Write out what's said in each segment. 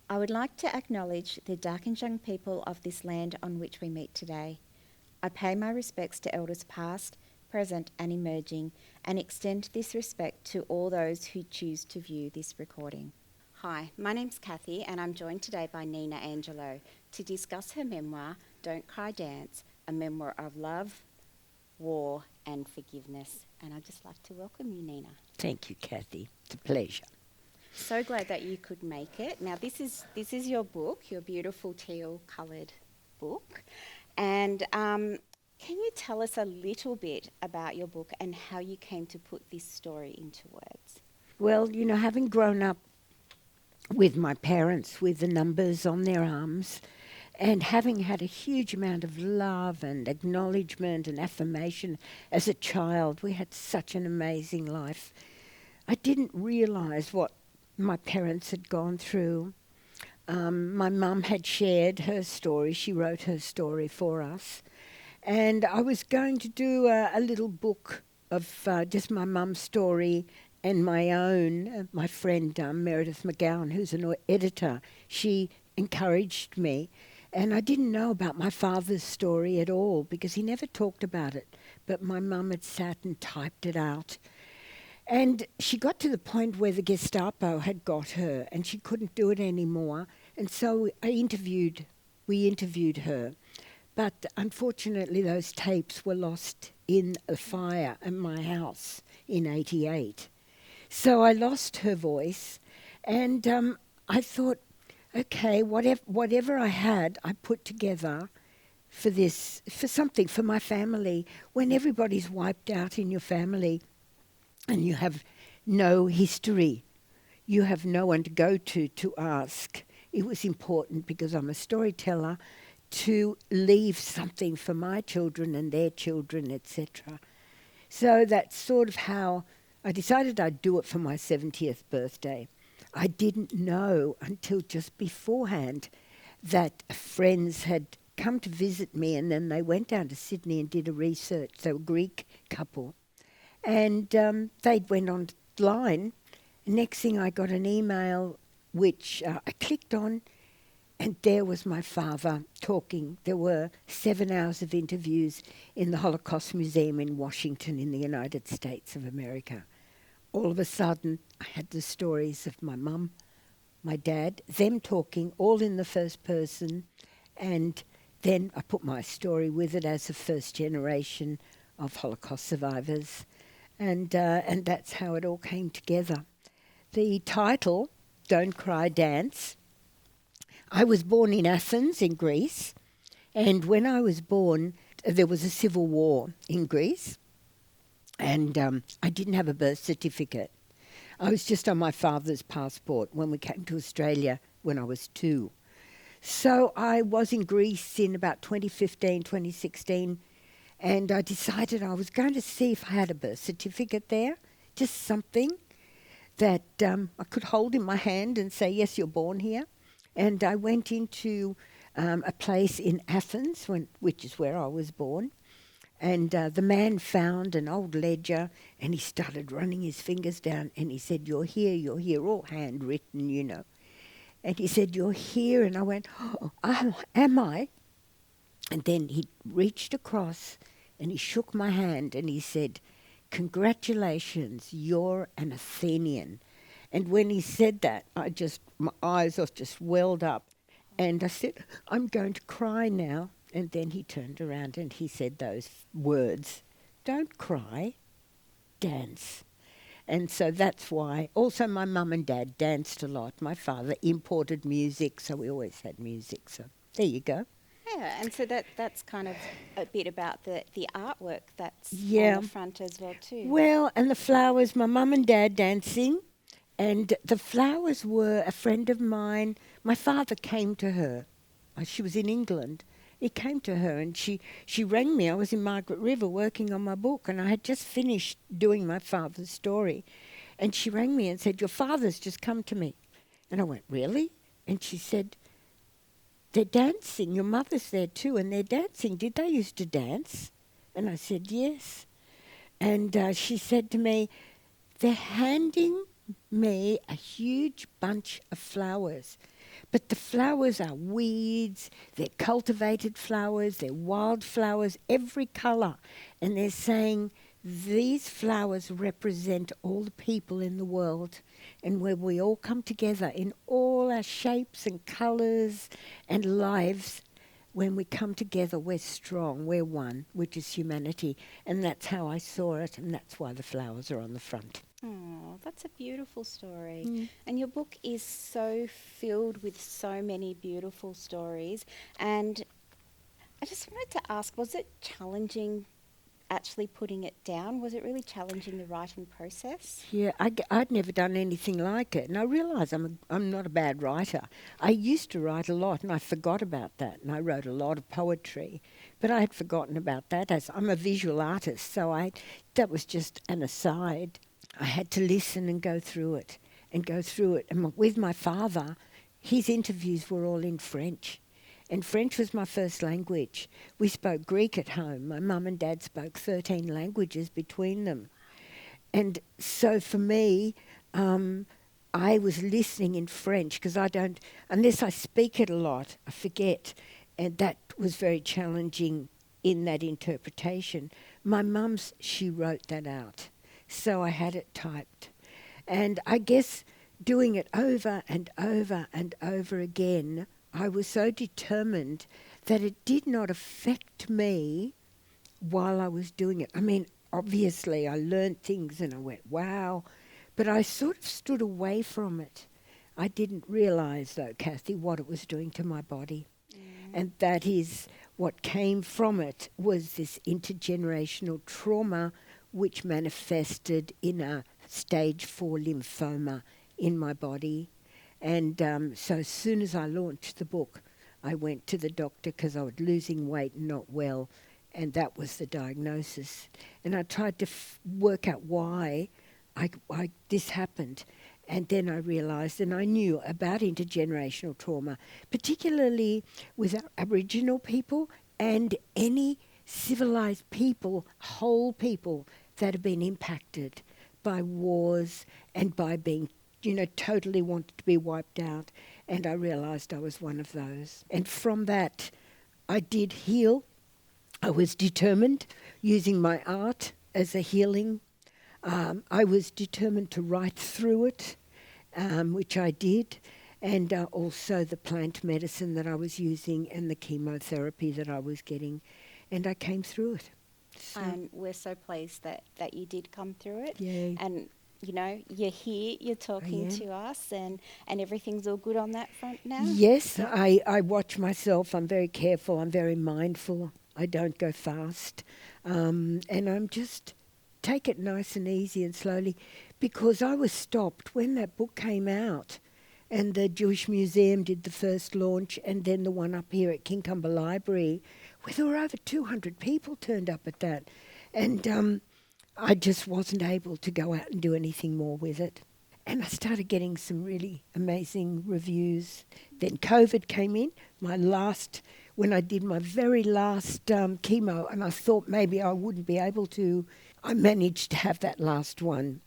I would like to acknowledge the dark and young people of this land on which we meet today. I pay my respects to elders past, present, and emerging, and extend this respect to all those who choose to view this recording. Hi, my name's Kathy, and I'm joined today by Nina Angelo to discuss her memoir, Don't Cry Dance, a memoir of love, war, and forgiveness. And I'd just like to welcome you, Nina. Thank you, Kathy. It's a pleasure. So glad that you could make it. Now, this is your book, your beautiful teal-coloured book. And can you tell us a little bit about your book and how you came to put this story into words? Well, having grown up with my parents with the numbers on their arms and having had a huge amount of love and acknowledgement and affirmation as a child, we had such an amazing life. I didn't realise what my parents had gone through. My mum had shared her story. She wrote her story for us. And I was going to do a little book of just my mum's story and my own. My friend Meredith McGowan, who's an editor, she encouraged me. And I didn't know about my father's story at all because he never talked about it. But my mum had sat and typed it out. And she got to the point where the Gestapo had got her and she couldn't do it anymore. And so we interviewed her. But unfortunately, those tapes were lost in a fire at my house in '88. So I lost her voice, and I thought, okay, whatever I had, I put together for this, for something for my family. When everybody's wiped out in your family, and you have no history, you have no one to go to ask. It was important because I'm a storyteller to leave something for my children and their children, etc. So that's sort of how I decided I'd do it for my 70th birthday. I didn't know until just beforehand that friends had come to visit me, and then they went down to Sydney and did a research. They were a Greek couple. And they went online. Next thing I got an email which I clicked on, and there was my father talking. There were 7 hours of interviews in the Holocaust Museum in Washington in the United States of America. All of a sudden, I had the stories of my mum, my dad, them talking, all in the first person. And then I put my story with it as a first generation of Holocaust survivors. And that's how it all came together. The title, Don't Cry Dance. I was born in Athens in Greece, and when I was born, there was a civil war in Greece, and I didn't have a birth certificate. I was just on my father's passport when we came to Australia when I was 2. So I was in Greece in about 2015, 2016, and I decided I was going to see if I had a birth certificate there, just something that I could hold in my hand and say, yes, you're born here. And I went into a place in Athens, which is where I was born. And the man found an old ledger, and he started running his fingers down, and he said, you're here, all handwritten. And he said, you're here. And I went, oh, am I? And then he reached across, and he shook my hand, and he said, congratulations, you're an Athenian. And when he said that, my eyes just welled up. And I said, I'm going to cry now. And then he turned around and he said those words, don't cry, dance. And so that's why. Also, my mum and dad danced a lot. My father imported music, so we always had music. So there you go. Yeah, and so that's kind of a bit about the artwork that's on the front as well too. Well, and the flowers, my mum and dad dancing. And the flowers were a friend of mine. My father came to her. She was in England. He came to her and she rang me. I was in Margaret River working on my book, and I had just finished doing my father's story. And she rang me and said, your father's just come to me. And I went, really? And she said, they're dancing. Your mother's there too, and they're dancing. Did they used to dance? And I said, yes. And she said to me, they're handing me a huge bunch of flowers, But the flowers are weeds, they're cultivated flowers, they're wild flowers, every colour. And they're saying these flowers represent all the people in the world, and where we all come together in all our shapes and colours and lives. When we come together, we're strong, we're one, which is humanity. And that's how I saw it, and that's why the flowers are on the front. Oh, that's a beautiful story. Mm. And your book is so filled with so many beautiful stories. And I just wanted to ask, was it challenging actually putting it down? Was it really challenging the writing process? Yeah, I'd never done anything like it, and I realise I'm not a bad writer. I used to write a lot, and I forgot about that, and I wrote a lot of poetry, but I had forgotten about that. As I'm a visual artist, so that was just an aside. I had to listen and go through it, and go through it. And with my father, his interviews were all in French. And French was my first language. We spoke Greek at home. My mum and dad spoke 13 languages between them. And so for me, I was listening in French because unless I speak it a lot, I forget. And that was very challenging in that interpretation. My mum's, she wrote that out. So I had it typed. And I guess doing it over and over and over again, I was so determined that it did not affect me while I was doing it. I mean, obviously I learned things and I went, wow, but I sort of stood away from it. I didn't realise, though, Kathy, what it was doing to my body. And that is what came from it was this intergenerational trauma which manifested in a stage 4 lymphoma in my body. And so as soon as I launched the book, I went to the doctor because I was losing weight and not well, and that was the diagnosis. And I tried to work out why this happened. And then I realised, and I knew about intergenerational trauma, particularly with Aboriginal people and any civilised people, whole people that have been impacted by wars and by being, totally wanted to be wiped out. And I realised I was one of those. And from that, I did heal. I was determined, using my art as a healing. I was determined to write through it, which I did, and also the plant medicine that I was using and the chemotherapy that I was getting, and I came through it. So And we're so pleased that you did come through it. Yay. And, you're here, you're talking to us, and everything's all good on that front now? Yes, I watch myself. I'm very careful. I'm very mindful. I don't go fast. And I'm just take it nice and easy and slowly, because I was stopped when that book came out and the Jewish Museum did the first launch, and then the one up here at Kincumber Library, where there were over 200 people turned up at that. And I just wasn't able to go out and do anything more with it. And I started getting some really amazing reviews. Then COVID came in, when I did my very last chemo, and I thought maybe I wouldn't be able to. I managed to have that last one.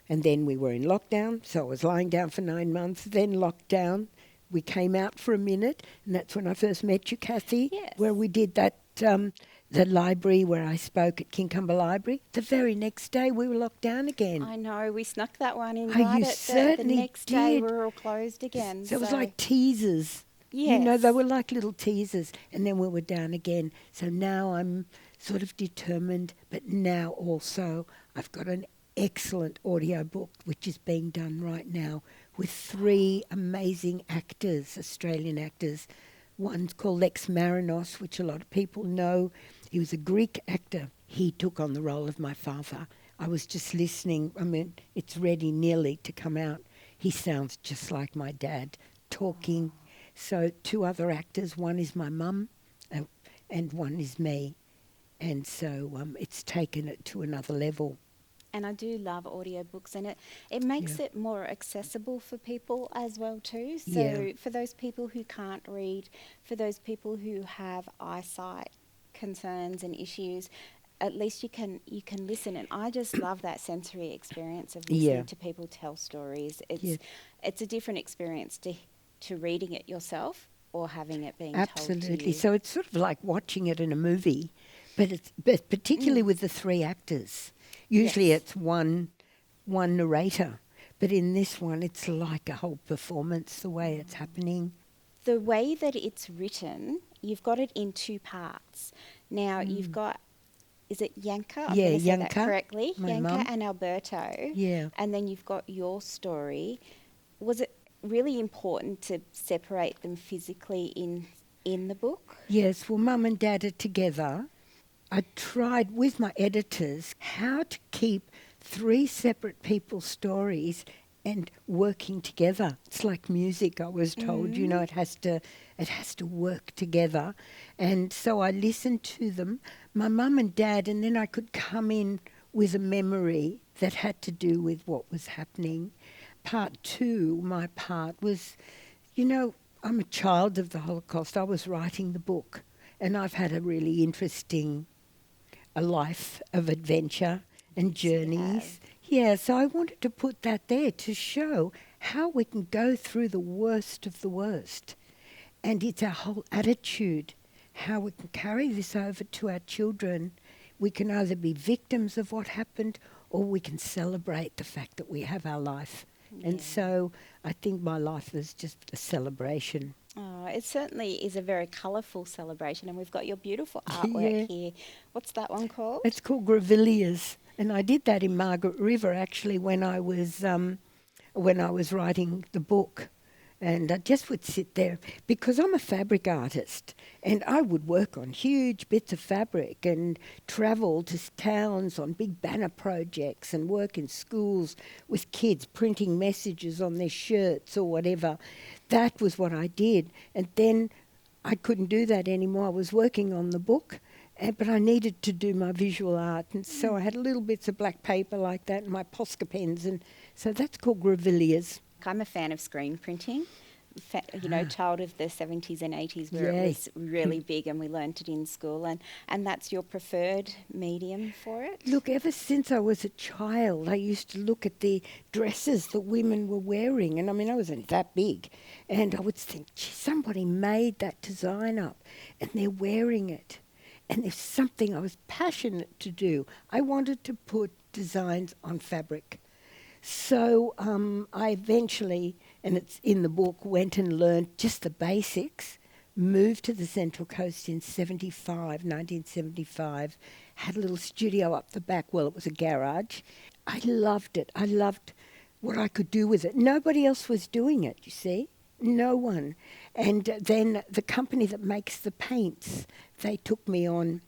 And then we were in lockdown, so I was lying down for 9 months, then lockdown. We came out for a minute, and that's when I first met you, Kathy, Yes. where we did that, the library where I spoke at Kincumber Library. The very next day we were locked down again. I know, we snuck that one in Oh, right you at the certainly next day did. we were all closed again. So it was like teasers. Yes. They were like little teasers, and then we were down again. So now I'm sort of determined, but now also I've got an excellent audio book which is being done right now with 3 amazing actors, Australian actors. One's called Lex Marinos, which a lot of people know. He was a Greek actor. He took on the role of my father. I was just listening. I mean, it's ready nearly to come out. He sounds just like my dad, talking. So 2 other actors. One is my mum, and one is me. And so it's taken it to another level. And I do love audiobooks, and it makes it more accessible for people as well too. So for those people who can't read, for those people who have eyesight concerns and issues, at least you can listen. And I just love that sensory experience of listening to people tell stories. It's a different experience to reading it yourself or having it being told to Absolutely. you? So it's sort of like watching it in a movie, but particularly with the three actors. Usually Yes. it's one narrator, but in this one it's like a whole performance, the way it's happening. The way that it's written, you've got it in two parts. Now, you've got, is it Yanka? I'm Yeah, going to say that Yanka, correctly. my Yanka mum. and Alberto. Yeah. And then you've got your story. Was it really important to separate them physically in the book? Yes, well, Mum and Dad are together. I tried with my editors how to keep three separate people's stories and working together. It's like music, I was told, you know, it has to work together. And so I listened to them, my mum and dad, and then I could come in with a memory that had to do with what was happening. Part two, my part was, you know, I'm a child of the Holocaust. I was writing the book, and I've had a really interesting a life of adventure and Yes, you journeys. Yeah, so I wanted to put that there to show how we can go through the worst of the worst. And it's our whole attitude, how we can carry this over to our children. We can either be victims of what happened or we can celebrate the fact that we have our life. And Yeah. so I think my life was just a celebration. Oh, it certainly is a very colourful celebration, and we've got your beautiful artwork Yeah. here. What's that one called? It's called Grevilleas, and I did that in Margaret River actually when I was writing the book, and I just would sit there because I'm a fabric artist, and I would work on huge bits of fabric and travel to towns on big banner projects and work in schools with kids printing messages on their shirts or whatever. That was what I did, and then I couldn't do that anymore. I was working on the book, but I needed to do my visual art, and so I had little bits of black paper like that and my Posca pens, and so that's called Grevilleas. I'm a fan of screen printing. Child of the 70s and 80s where Yay. it was really big and we learnt it in school, and that's your preferred medium for it? Look, ever since I was a child, I used to look at the dresses that women were wearing, and I mean, I wasn't that big, and I would think, gee, somebody made that design up, and they're wearing it. And there's something I was passionate to do. I wanted to put designs on fabric. So I eventually, and it's in the book, went and learned just the basics, moved to the Central Coast in 1975, had a little studio up the back. Well, it was a garage. I loved it. I loved what I could do with it. Nobody else was doing it, you see. No one. And then the company that makes the paints, they took me on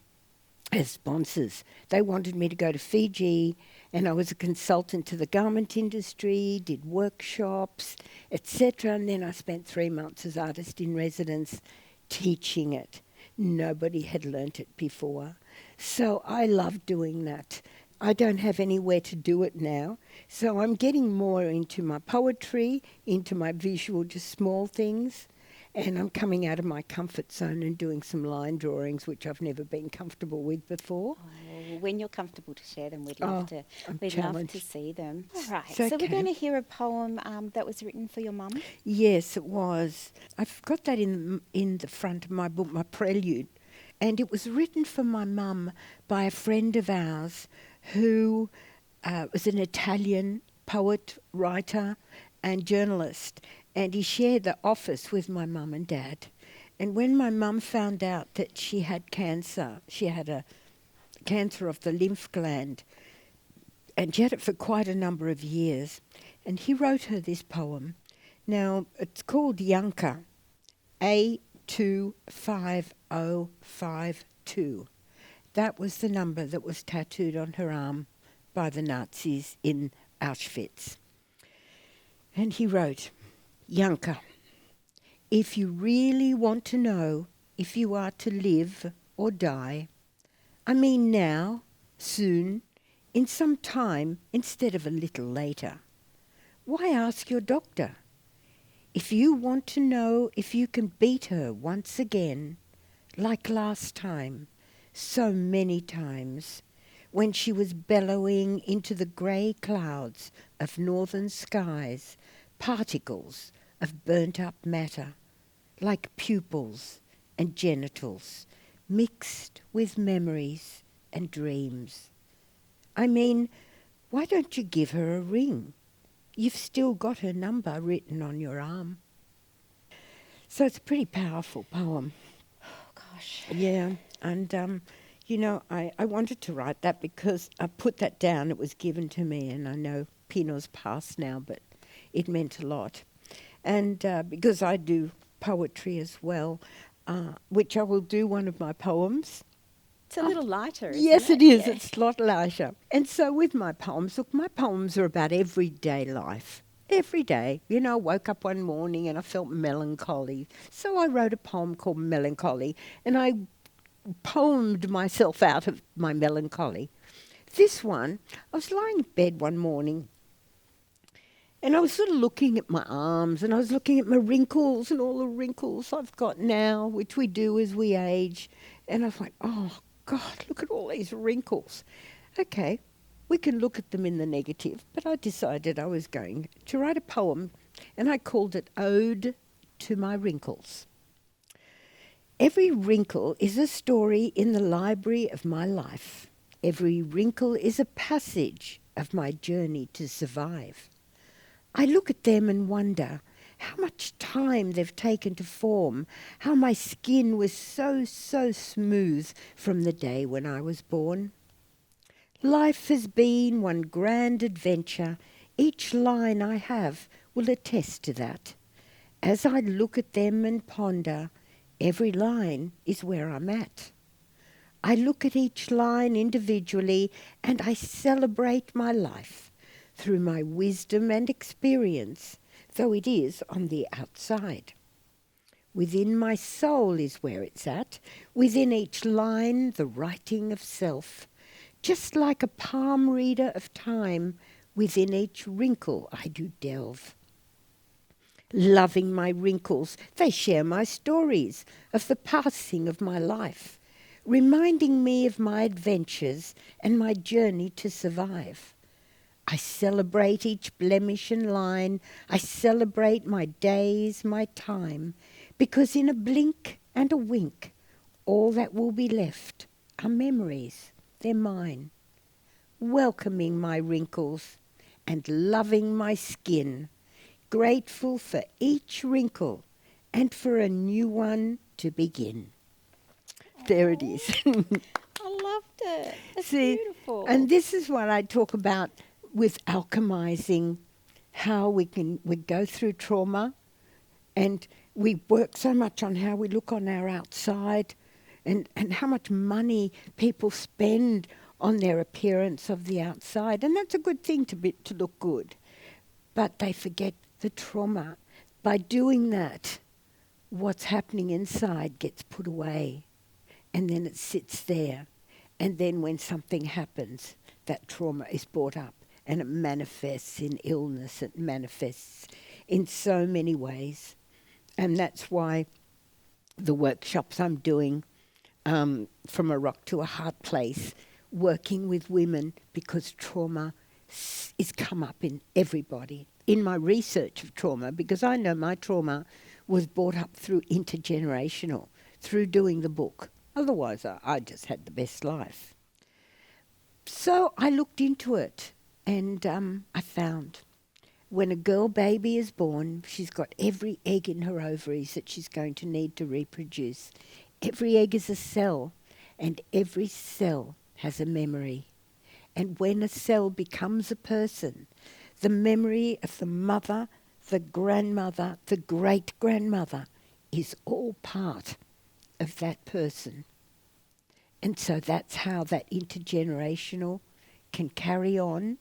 as sponsors. They wanted me to go to Fiji, and I was a consultant to the garment industry, did workshops, etc. And then I spent 3 months as artist in residence teaching it. Nobody had learnt it before. So I loved doing that. I don't have anywhere to do it now. So I'm getting more into my poetry, into my visual, just small things. And I'm coming out of my comfort zone and doing some line drawings, which I've never been comfortable with before. Oh, when you're comfortable to share them, we'd Oh, love to. I'm We'd love to challenged. see them. All right. It's So we're okay. going to hear a poem that was written for your mum. Yes, it was. I've got that in the front of my book, my prelude. And it was written for my mum by a friend of ours who was an Italian poet, writer, and journalist. And he shared the office with my mum and dad. And when my mum found out that she had cancer, she had a cancer of the lymph gland, and she had it for quite a number of years. And he wrote her this poem. Now, it's called Yanka, A25052. That was the number that was tattooed on her arm by the Nazis in Auschwitz. And he wrote, Yanka, if you really want to know if you are to live or die, I mean now, soon, in some time instead of a little later, why ask your doctor? If you want to know if you can beat her once again, like last time, so many times, when she was bellowing into the grey clouds of northern skies, particles of burnt up matter, like pupils and genitals, mixed with memories and dreams. I mean, why don't you give her a ring? You've still got her number written on your arm. So it's a pretty powerful poem. Oh, gosh. Yeah, and I wanted to write that because I put that down. It was given to me, and I know Pino's passed now, but it meant a lot. And because I do poetry as well, which I will do one of my poems. It's a little lighter, isn't Yes, it? it is. Yeah. It's a lot lighter. And so with my poems, look, my poems are about everyday life. Every day. I woke up one morning and I felt melancholy. So I wrote a poem called Melancholy, and I poemed myself out of my melancholy. This one, I was lying in bed one morning and I was sort of looking at my arms and I was looking at my wrinkles and all the wrinkles I've got now, which we do as we age. And I was like, oh, God, look at all these wrinkles. Okay, we can look at them in the negative, but I decided I was going to write a poem, and I called it Ode to My Wrinkles. Every wrinkle is a story in the library of my life. Every wrinkle is a passage of my journey to survive. I look at them and wonder how much time they've taken to form, how my skin was so smooth from the day when I was born. Life has been one grand adventure. Each line I have will attest to that. As I look at them and ponder, every line is where I'm at. I look at each line individually and I celebrate my life through my wisdom and experience, though it is on the outside. Within my soul is where it's at, within each line the writing of self. Just like a palm reader of time, within each wrinkle I do delve. Loving my wrinkles, they share my stories of the passing of my life, reminding me of my adventures and my journey to survive. I celebrate each blemish and line. I celebrate my days, my time, because in a blink and a wink, all that will be left are memories. They're mine. Welcoming my wrinkles and loving my skin, grateful for each wrinkle and for a new one to begin. There it is. I loved it. It's See, beautiful. and this is what I talk about with alchemizing, how we go through trauma, and we work so much on how we look on our outside, and how much money people spend on their appearance of the outside, and that's a good thing to look good, but they forget the trauma. By doing that, what's happening inside gets put away, and then it sits there. And then when something happens, that trauma is brought up and it manifests in illness, it manifests in so many ways. And that's why the workshops I'm doing, From a Rock to a Hard Place, working with women, because trauma is come up in everybody. In my research of trauma, because I know my trauma was brought up through intergenerational, through doing the book. Otherwise, I just had the best life. So I looked into it, and I found when a girl baby is born, she's got every egg in her ovaries that she's going to need to reproduce. Every egg is a cell, and every cell has a memory. And when a cell becomes a person, the memory of the mother, the grandmother, the great-grandmother is all part of that person. And so that's how that intergenerational can carry on.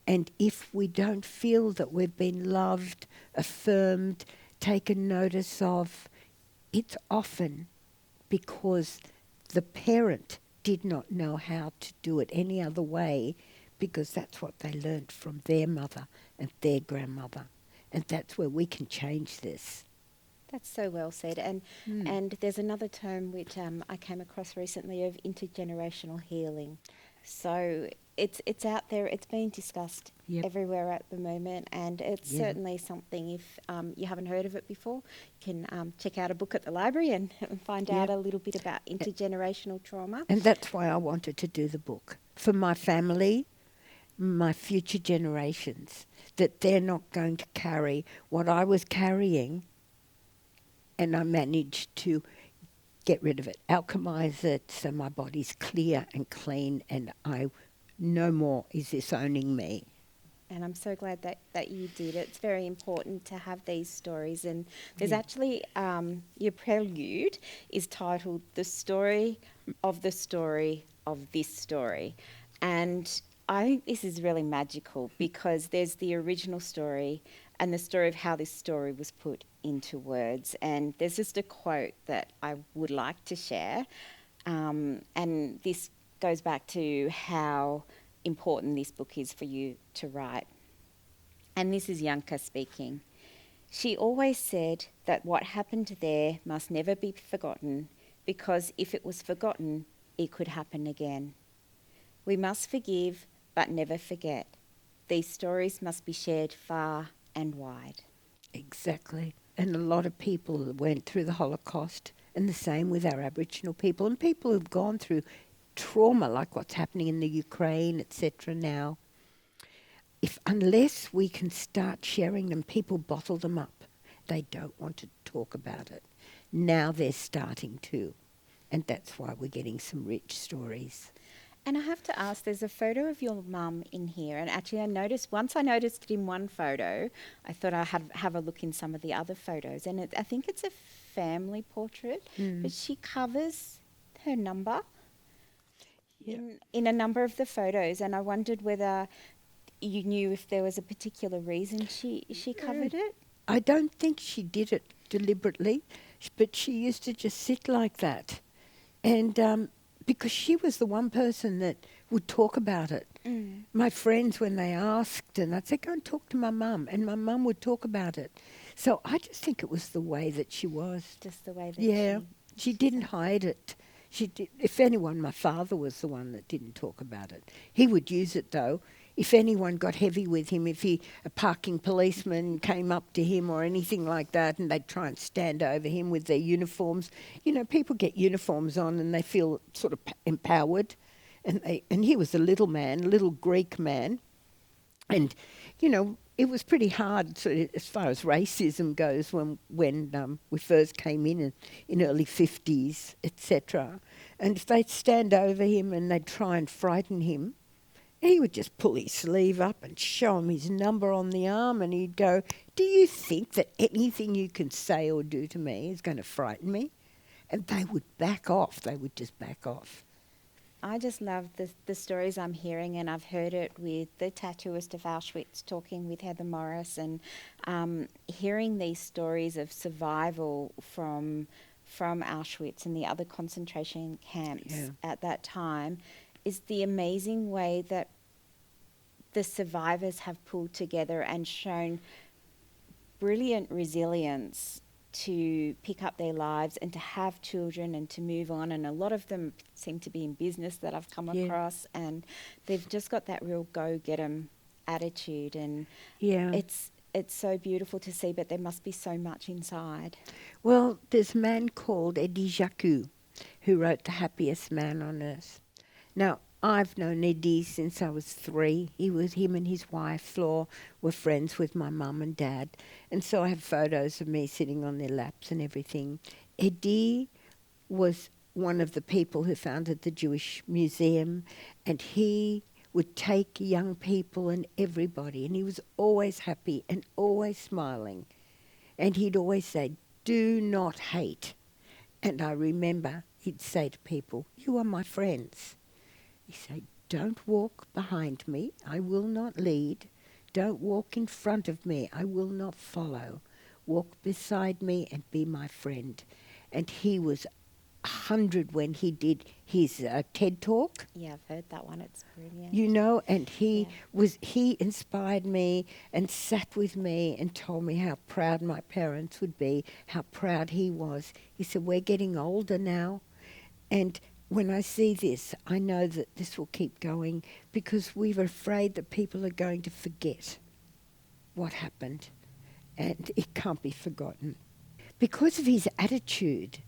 And if we don't feel that we've been loved, affirmed, taken notice of, it's often because the parent did not know how to do it any other way, because that's what they learnt from their mother and their grandmother. And that's where we can change this. That's so well said. And there's another term which I came across recently of intergenerational healing. So it's out there. It's being discussed Yep. everywhere at the moment, and it's Yeah. certainly something. If you haven't heard of it before, you can check out a book at the library and find out Yep. a little bit about intergenerational trauma. And that's why I wanted to do the book. For my family, my future generations, that they're not going to carry what I was carrying, and I managed to get rid of it, alchemize it so my body's clear and clean, and I no more is this owning me. And I'm so glad that you did. It's very important to have these stories. And there's Yeah. actually, your prelude is titled The Story of the Story of This Story. And I think this is really magical because there's the original story and the story of how this story was put into words. And there's just a quote that I would like to share. And this goes back to how important this book is for you to write. And this is Yanka speaking. She always said that what happened there must never be forgotten because if it was forgotten, it could happen again. We must forgive but never forget. These stories must be shared far and wide. Exactly. And a lot of people went through the Holocaust, and the same with our Aboriginal people and people who've gone through trauma like what's happening in the Ukraine, etc. now. Unless we can start sharing them, people bottle them up. They don't want to talk about it. Now they're starting to. And that's why we're getting some rich stories. And I have to ask, there's a photo of your mum in here. And actually, once I noticed it in one photo, I thought I'd have a look in some of the other photos. And I think it's a family portrait, but she covers her number in a number of the photos. And I wondered whether you knew if there was a particular reason she covered it. I don't think she did it deliberately, but she used to just sit like that. And because she was the one person that would talk about it. My friends, when they asked, and I'd say, go and talk to my mum, and my mum would talk about it. So I just think it was the way that she was. Just the way that she didn't hide it. She did. If anyone, my father was the one that didn't talk about it. He would use it, though. If anyone got heavy with him, a parking policeman came up to him or anything like that, and they'd try and stand over him with their uniforms. You know, people get uniforms on and they feel sort of empowered. And he was a little man, a little Greek man. And, you know, it was pretty hard as far as racism goes when we first came in early 50s, etc. And if they'd stand over him and they'd try and frighten him, he would just pull his sleeve up and show him his number on the arm, and he'd go, do you think that anything you can say or do to me is going to frighten me? And they would back off. They would just back off. I just love the stories I'm hearing, and I've heard it with the tattooist of Auschwitz talking with Heather Morris, and hearing these stories of survival from Auschwitz and the other concentration camps at that time is the amazing way that the survivors have pulled together and shown brilliant resilience to pick up their lives and to have children and to move on. And a lot of them seem to be in business that I've come across, and they've just got that real go-get-'em attitude. And it's so beautiful to see, but there must be so much inside. Well, there's a man called Eddie Jacques who wrote The Happiest Man on Earth. Now, I've known Eddie since I was 3. Him and his wife, Flor, were friends with my mum and dad. And so I have photos of me sitting on their laps and everything. Eddie was one of the people who founded the Jewish Museum, and he would take young people and everybody, and he was always happy and always smiling. And he'd always say, do not hate. And I remember he'd say to people, you are my friends. He said, don't walk behind me, I will not lead. Don't walk in front of me, I will not follow. Walk beside me and be my friend. And he was 100 when he did his TED Talk. Yeah, I've heard that one, it's brilliant. You know, and he inspired me and sat with me and told me how proud my parents would be, how proud he was. He said, we're getting older now, and when I see this, I know that this will keep going because we're afraid that people are going to forget what happened, and it can't be forgotten. Because of his attitude,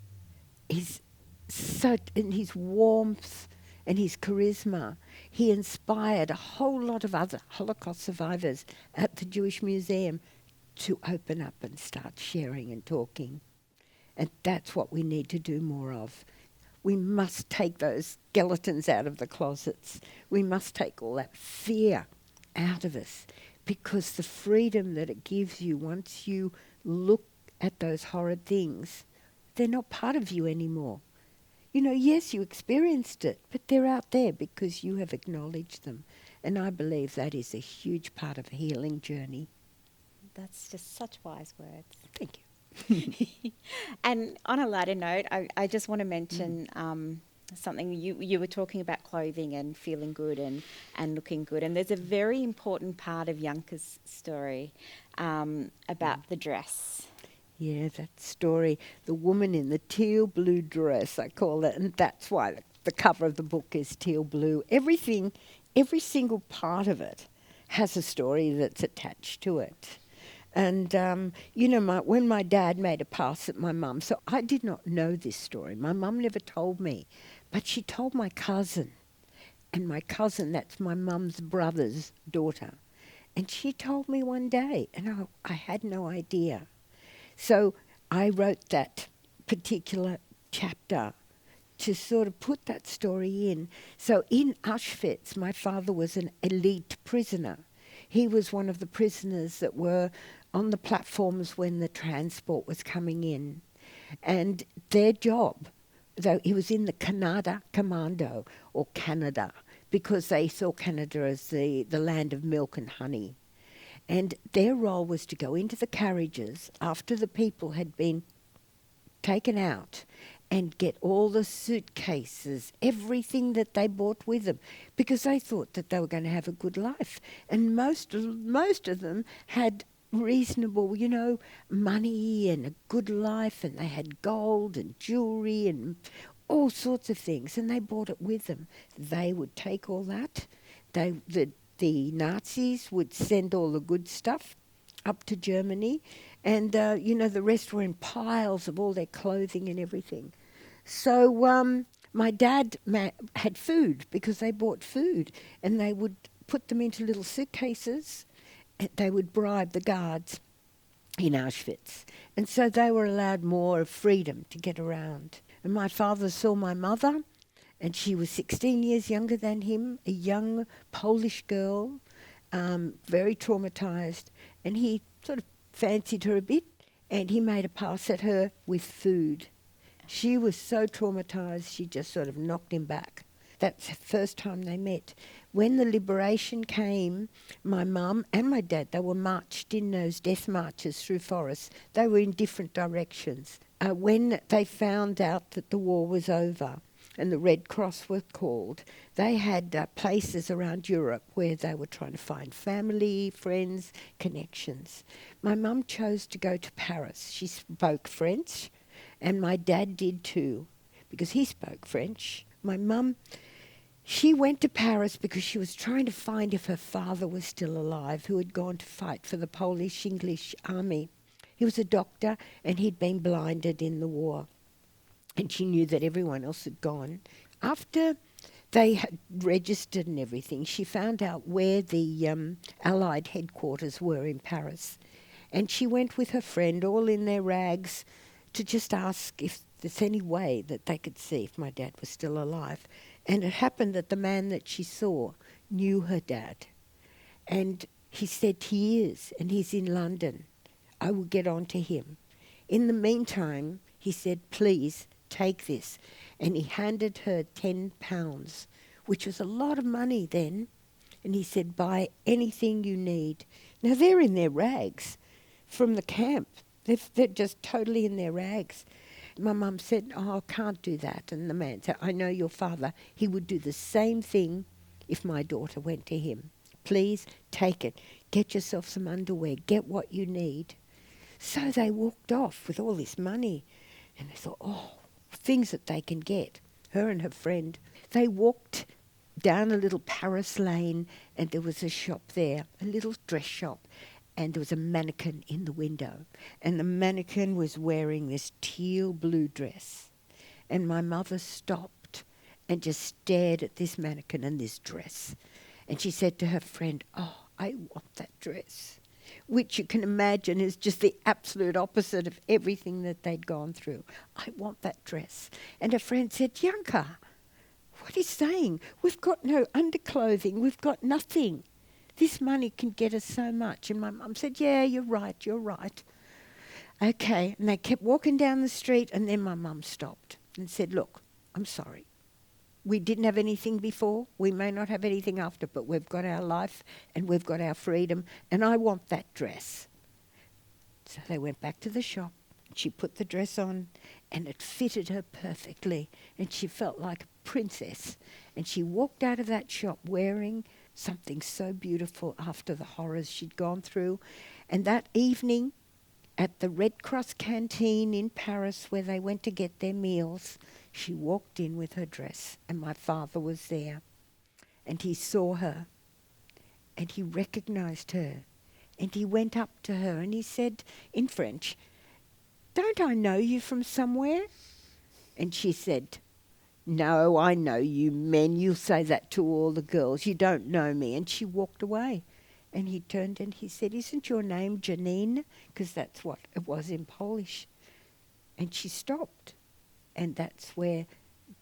and his warmth and his charisma, he inspired a whole lot of other Holocaust survivors at the Jewish Museum to open up and start sharing and talking. And that's what we need to do more of. We must take those skeletons out of the closets. We must take all that fear out of us, because the freedom that it gives you once you look at those horrid things, they're not part of you anymore. You know, yes, you experienced it, but they're out there because you have acknowledged them. And I believe that is a huge part of a healing journey. That's just such wise words. Thank you. And on a lighter note, I just want to mention something. You were talking about clothing and feeling good and looking good. And there's a very important part of Yanka's story about the dress. Yeah, that story, the woman in the teal blue dress, I call it, and that's why the cover of the book is teal blue. Everything, every single part of it has a story that's attached to it. And, you know, when my dad made a pass at my mum, so I did not know this story. My mum never told me, but she told my cousin. And my cousin, that's my mum's brother's daughter. And she told me one day, and I had no idea. So I wrote that particular chapter to sort of put that story in. So in Auschwitz, my father was an elite prisoner. He was one of the prisoners that were on the platforms when the transport was coming in. And their job, though he was in the Canada Commando, or Canada, because they saw Canada as the land of milk and honey. And their role was to go into the carriages after the people had been taken out and get all the suitcases, everything that they brought with them, because they thought that they were going to have a good life. And most of them had reasonable, you know, money and a good life, and they had gold and jewelry and all sorts of things, and they brought it with them. They would take all that. The Nazis would send all the good stuff up to Germany, and you know, the rest were in piles of all their clothing and everything. So my dad had food because they bought food, and they would put them into little suitcases, and they would bribe the guards in Auschwitz. And so they were allowed more freedom to get around. And my father saw my mother, and she was 16 years younger than him, a young Polish girl, very traumatized. And he sort of fancied her a bit, and he made a pass at her with food. She was so traumatized, she just sort of knocked him back. That's the first time they met. When the liberation came, my mum and my dad, they were marched in those death marches through forests. They were in different directions. When they found out that the war was over, and the Red Cross were called, they had places around Europe where they were trying to find family, friends, connections. My mum chose to go to Paris. She spoke French, and my dad did too, because he spoke French. My mum, she went to Paris because she was trying to find if her father was still alive, who had gone to fight for the Polish-English army. He was a doctor, and he'd been blinded in the war. And she knew that everyone else had gone. After they had registered and everything, she found out where the Allied headquarters were in Paris. And she went with her friend, all in their rags, to just ask if there's any way that they could see if my dad was still alive. And it happened that the man that she saw knew her dad. And he said, he is, and he's in London. I will get on to him. In the meantime, he said, please, take this. And he handed her £10, which was a lot of money then. And he said, buy anything you need. Now, they're in their rags from the camp. They're just totally in their rags. My mum said, oh, I can't do that. And the man said, I know your father. He would do the same thing if my daughter went to him. Please, take it. Get yourself some underwear. Get what you need. So they walked off with all this money. And they thought, oh, things that they can get. her and her friend. They walked down a little Paris lane, and there was a shop there, a little dress shop, and there was a mannequin in the window, and the mannequin was wearing this teal blue dress. And my mother stopped and just stared at this mannequin and this dress. And she said to her friend, "Oh, I want that dress," which you can imagine is just the absolute opposite of everything that they'd gone through. "I want that dress." And her friend said, "Bianca, what are you saying? We've got no underclothing. We've got nothing. This money can get us so much." And my mum said, "Yeah, you're right, you're right." Okay, and they kept walking down the street, and then my mum stopped and said, "Look, I'm sorry. We didn't have anything before. We may not have anything after, but we've got our life and we've got our freedom, and I want that dress." So they went back to the shop. She put the dress on, and it fitted her perfectly, and she felt like a princess. And she walked out of that shop wearing something so beautiful after the horrors she'd gone through. And that evening, at the Red Cross canteen in Paris, where they went to get their meals, she walked in with her dress, and my father was there. And he saw her, and he recognized her, and he went up to her, and he said in French, "Don't I know you from somewhere?" And she said, "No, I know you men. You say that to all the girls. You don't know me." And she walked away. And he turned and he said, "Isn't your name Janine?" Because that's what it was in Polish. And she stopped. And that's where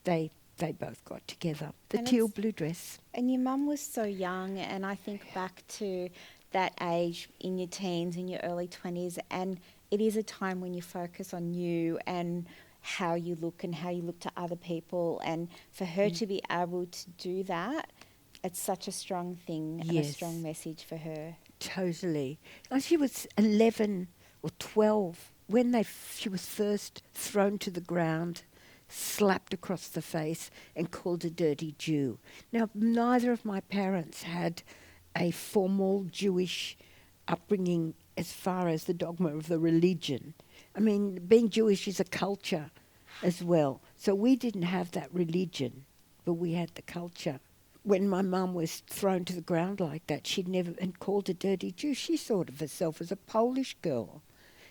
they both got together. The And teal blue dress. And your mum was so young, and I think back to that age in your teens, in your early 20s, and it is a time when you focus on you and how you look and how you look to other people, and for her to be able to do that, it's such a strong thing and a Yes. strong message for her. Totally. Like she was 11 or 12 when she was first thrown to the ground, slapped across the face, and called a dirty Jew. Now, neither of my parents had a formal Jewish upbringing as far as the dogma of the religion. I mean, being Jewish is a culture as well. So we didn't have that religion, but we had the culture. When my mum was thrown to the ground like that, she'd never, and called a dirty Jew, she thought of herself as a Polish girl.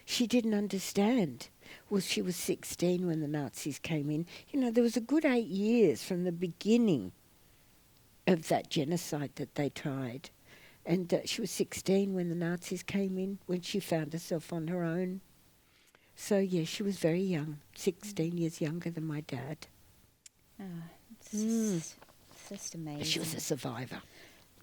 She didn't understand. Well, she was 16 when the Nazis came in. You know, there was a good 8 years from the beginning of that genocide that they tried. And she was 16 when the Nazis came in, when she found herself on her own. So, yeah, she was very young, 16 years younger than my dad. Oh, it's just amazing. She was a survivor.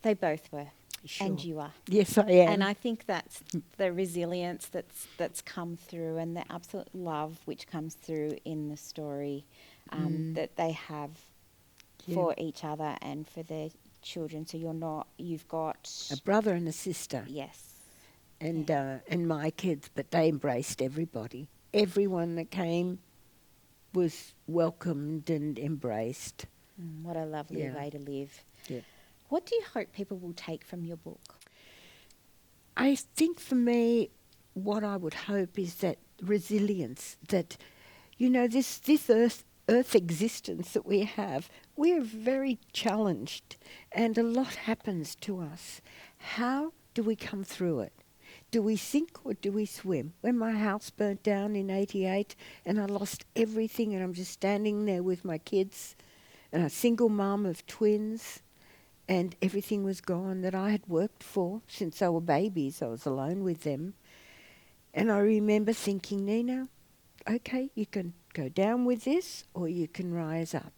They both were. Sure. And you are. Yes, I am. And I think that's the resilience that's come through, and the absolute love which comes through in the story that they have for each other and for their children. So you've got a brother and a sister. Yes. And my kids, but they embraced everybody. Everyone that came was welcomed and embraced. What a lovely way to live. Yeah. What do you hope people will take from your book? I think for me, what I would hope is that resilience, that, you know, this earth existence that we have, we're very challenged and a lot happens to us. How do we come through it? Do we sink or do we swim? When my house burnt down in 88 and I lost everything and I'm just standing there with my kids and a single mum of twins, and everything was gone that I had worked for since they were babies. I was alone with them. And I remember thinking, Nina, okay, you can go down with this or you can rise up.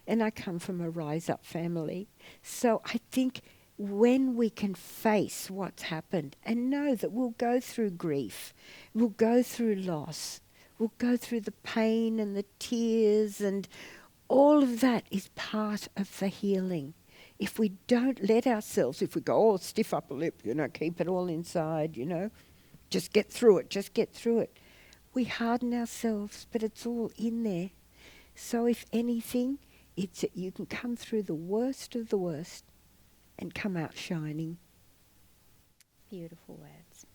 And I come from a rise up family. So I think when we can face what's happened and know that we'll go through grief, we'll go through loss, we'll go through the pain and the tears, and all of that is part of the healing. If we don't let ourselves, if we go, oh, stiff upper lip, you know, keep it all inside, you know, just get through it, we harden ourselves, but it's all in there. So if anything, it's that you can come through the worst of the worst and come out shining. Beautiful words.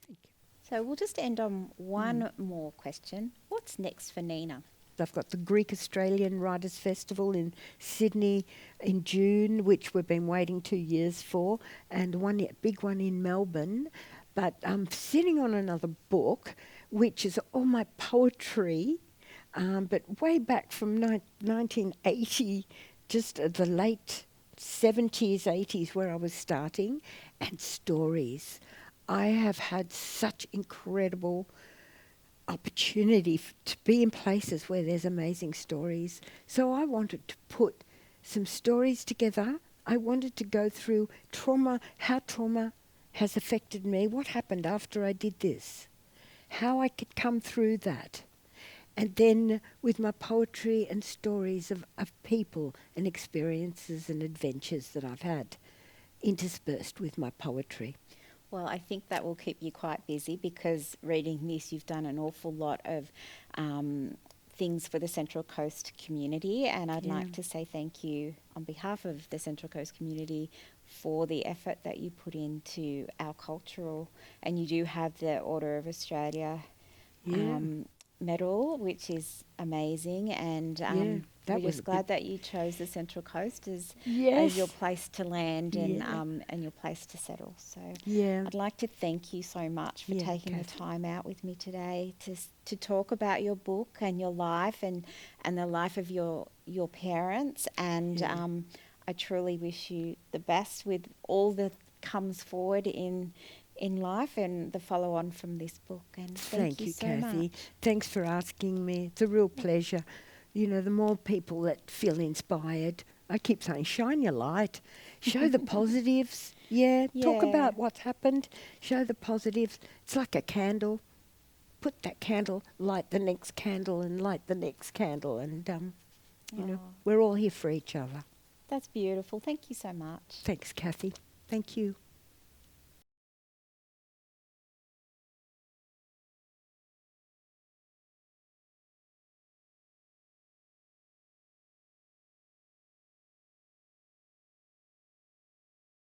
Thank you. So we'll just end on one more question. What's next for Nina? I've got the Greek Australian Writers Festival in Sydney in June, which we've been waiting 2 years for, and big one in Melbourne. But I'm sitting on another book, which is all my poetry, but way back from 1980, just the late 70s, 80s, where I was starting, and stories. I have had such incredible opportunity to be in places where there's amazing stories. So I wanted to put some stories together. I wanted to go through trauma, how trauma has affected me, what happened after I did this, how I could come through that. And then with my poetry and stories of people and experiences and adventures that I've had interspersed with my poetry. Well, I think that will keep you quite busy, because reading this, you've done an awful lot of things for the Central Coast community, and I'd like to say thank you on behalf of the Central Coast community for the effort that you put into our cultural, and you do have the Order of Australia medal, which is amazing, and we're just glad that you chose the Central Coast as your place to land and your place to settle. So I'd like to thank you so much for taking the time out with me today to talk about your book and your life and the life of your parents, and I truly wish you the best with all that comes forward in life and the follow on from this book. And thank you so Kathy. much. Thanks for asking me. It's a real pleasure. You know, the more people that feel inspired, I keep saying, shine your light, show the positives. Talk about what's happened, show the positives. It's like a candle. Put that candle, light the next candle, and light the next candle, and you know, we're all here for each other. That's beautiful. Thank you so much. Thanks, Kathy. Thank you.